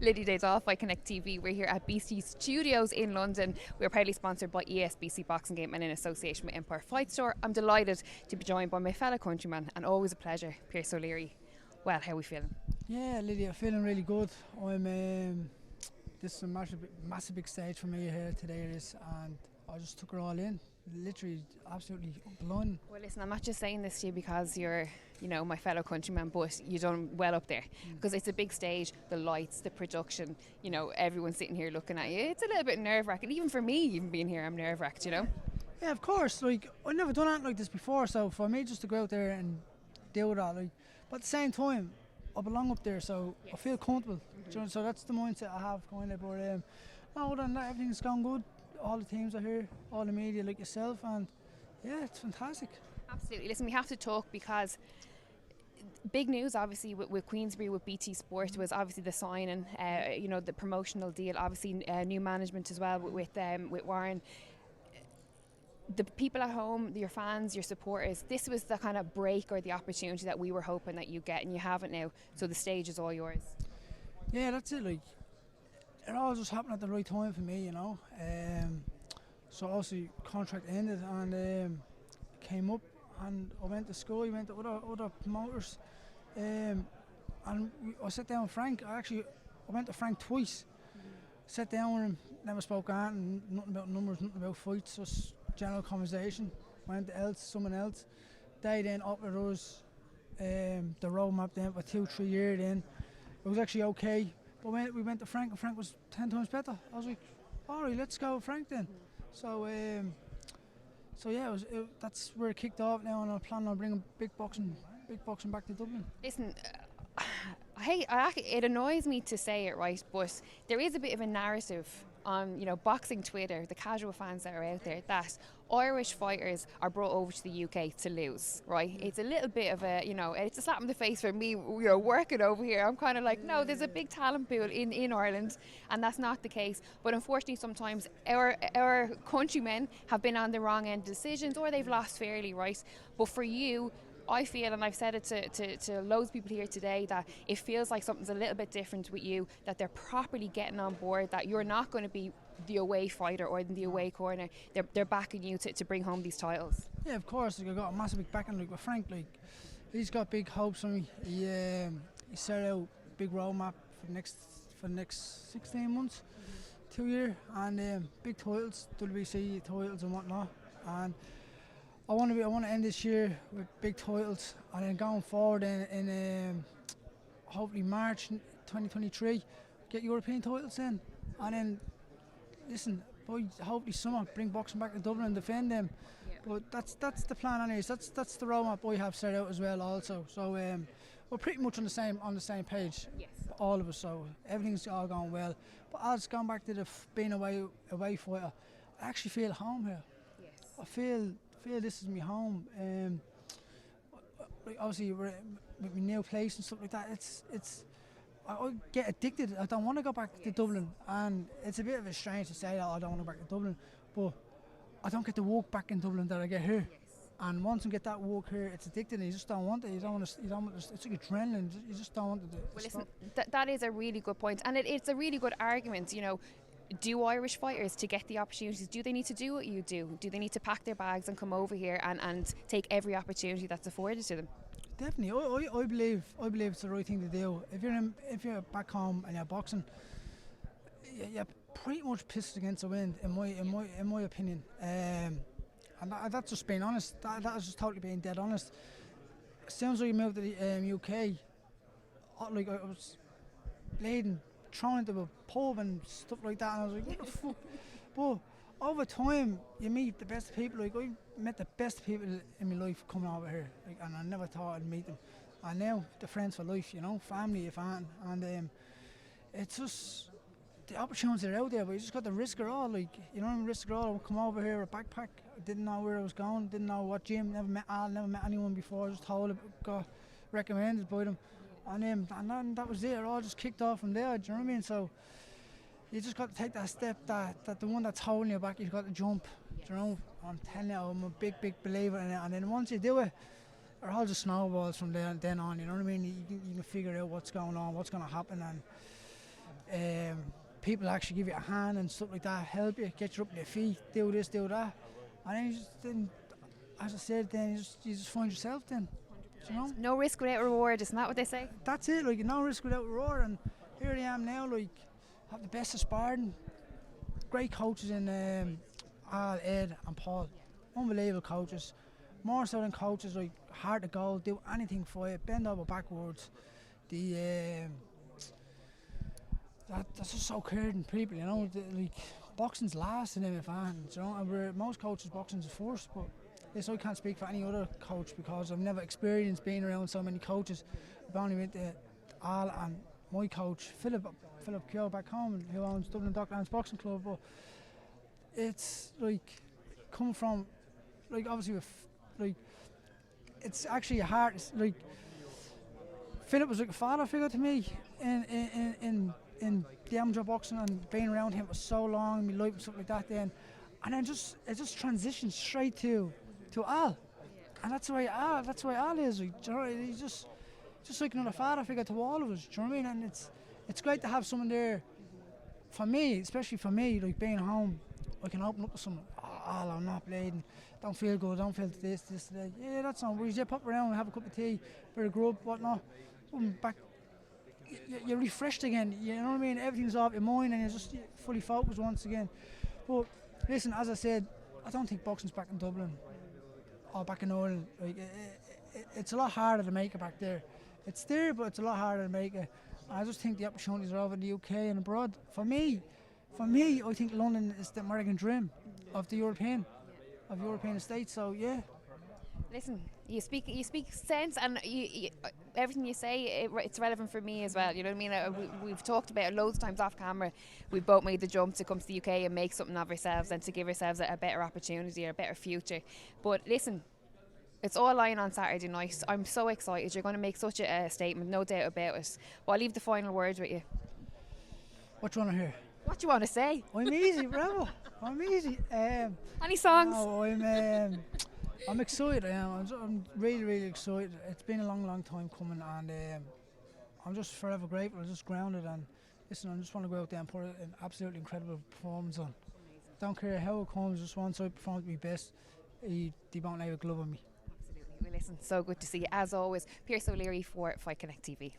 Liddy Days Off by Connect TV. We're here at BC Studios in London. We're proudly sponsored by ESBC Boxing Game and in association with Empire Fight Store. I'm delighted to be joined by my fellow countryman and always a pleasure, Pierce O'Leary. Well, how are we feeling? Yeah, Lydia, feeling really good. This is a massive big stage for me here today, it is, and I just took it all in. Literally, absolutely blown. Well, listen, I'm not just saying this to you because you're, my fellow countryman, but you've done well up there because it's a big stage. The lights, the production, everyone's sitting here looking at you. It's a little bit nerve-wracking, even for me. Even being here, I'm nerve-wracked. Yeah, of course. I've never done anything like this before, so for me just to go out there and deal with that, but at the same time, I belong up there, so I feel comfortable. So that's the mindset I have kind of. But other than that, everything's gone good. All the teams are here, all the media like yourself, and yeah, it's fantastic. Absolutely. Listen, we have to talk because big news obviously with Queensberry, with BT Sport, was obviously the signing, the promotional deal, obviously new management as well with Warren. The people at home, your fans, your supporters, this was the kind of break or the opportunity that we were hoping that you get, and you have it now, so the stage is all yours. Yeah, that's it. It all just happened at the right time for me, so obviously contract ended and came up, and I went to school, I went to other promoters, and I sat down with Frank. I went to Frank twice. Sat down with him, never spoke on nothing about numbers, nothing about fights, just general conversation. Went to someone else. They then offered us the roadmap then for 2-3 years then. It was actually okay. But when we went to Frank, and Frank was 10 times better. I was like, alright, let's go with Frank then. So yeah, that's where it kicked off now, and I'm planning on bringing big boxing back to Dublin. Listen, it annoys me to say it, right, but there is a bit of a narrative on boxing Twitter, the casual fans that are out there, that Irish fighters are brought over to the UK to lose, right? It's a little bit of a, it's a slap in the face for me, working over here. I'm kind of like, no, there's a big talent pool in Ireland, and that's not the case. But unfortunately, sometimes our countrymen have been on the wrong end of decisions, or they've lost fairly, right? But for you, I feel, and I've said it to loads of people here today, that it feels like something's a little bit different with you, that they're properly getting on board, that you're not going to be the away fighter or in the away corner. They're backing you to bring home these titles. Yeah, of course. I've got a massive big backing with Frank. He's got big hopes for me. He set out a big roadmap for the next 16 months, 2 years, and big titles, WBC titles and whatnot. And I want to end this year with big titles, and then going forward in hopefully March 2023, get European titles in, and then listen, hopefully summer bring boxing back to Dublin and defend them. But that's the plan, anyways. That's the roadmap I have set out as well, also. So we're pretty much on the same page, yes, all of us. So everything's all going well. But as going back to being away fighter, I actually feel home here. yes. I feel this is my home. Obviously with my new place and stuff like that, I get addicted. I don't want to go back to Dublin, and it's a bit of a strange to say that I don't want to go back to Dublin, but I don't get the walk back in Dublin that I get here. And once you get that walk here, it's addicting. You just don't want it. You don't want to. It's like adrenaline. You just don't want it. Well, listen, that is a really good point, and it's a really good argument. Do Irish fighters, to get the opportunities, do they need to do what you do? Do they need to pack their bags and come over here and take every opportunity that's afforded to them? Definitely, I believe it's the right thing to do. If you're back home and you're boxing, you're pretty much pissed against the wind, in my opinion. And that's just being honest. That is just totally being dead honest. As soon as I moved to the UK, I was bleeding, thrown into a pub and stuff like that, and I was like, what the fuck? But over time, you meet the best people. I met the best people in my life coming over here, and I never thought I'd meet them. And now they're friends for life, family, if and it's just the opportunities are out there, but you just got to risk it all. Risk it all. I come over here with a backpack. I didn't know where I was going, didn't know what gym. Never met Al, never met anyone before. Just told, got recommended by them. And that was it. It all just kicked off from there. Do you know what I mean? So you just got to take that step. That the one that's holding you back, you've got to jump. Yes. Do you know? I'm telling you, I'm a big believer in it. And then once you do it, it all just snowballs from then on. You know what I mean? You can figure out what's going on, what's going to happen, and people actually give you a hand and stuff like that, help you, get you up on your feet, do this, do that. And then then, as I said, then you just find yourself then. You know? No risk without reward, isn't that what they say? That's it, like no risk without reward. And here I am now, like, have the best of sparring. Great coaches in Al, Ed and Paul. Unbelievable coaches. More so than coaches, like hard to go, do anything for you, bend over backwards. That's just so caring people, you know. Like boxing's last in MMA, you know. And most coaches boxing's first, but yes, I can't speak for any other coach because I've never experienced being around so many coaches. I've only went to Al and my coach Philip Keogh back home, who owns Dublin Docklands Boxing Club. But it's like coming from, like obviously with, like it's actually hard. It's like Philip was like a father figure to me in the amateur boxing, and being around him for so long, my life and stuff like that. Then, and then it just transitioned straight to Al, and that's why Al is. Like, you know, he's just like another father figure to all of us. Do you know what I mean? And it's great to have someone there for me, especially for me, like being home. I can open up to someone. Oh, I'm not bleeding. Don't feel good. Don't feel this today. Yeah, that's not worries. You pop around and have a cup of tea, bit of grub, whatnot. Come back. You're refreshed again. You know what I mean? Everything's off your mind and you're just fully focused once again. But listen, as I said, I don't think boxing's back in Dublin or back in Ireland. Like it's a lot harder to make it back there. It's there, but it's a lot harder to make it. I just think the opportunities are over in the UK and abroad. For me, I think London is the American dream of the European estates. So yeah. Listen, you speak sense, and everything you say, it's relevant for me as well. You know what I mean? We've talked about it loads of times off camera. We've both made the jump to come to the UK and make something of ourselves and to give ourselves a better opportunity, a better future. But listen, it's all lying on Saturday night. I'm so excited. You're going to make such a statement, no doubt about it. But I'll leave the final words with you. What do you want to hear? What do you want to say? I'm easy, bravo. I'm easy. Any songs? No, I'm excited. I'm really, really excited. It's been a long time coming, and I'm just forever grateful. I'm just grounded, and listen, I just want to go out there and put an absolutely incredible performance on. Don't care how it comes. Just once I perform to my best, they won't lay a glove on me. Absolutely. Well, listen, so good to see you as always. Pierce O'Leary for Fight Connect TV.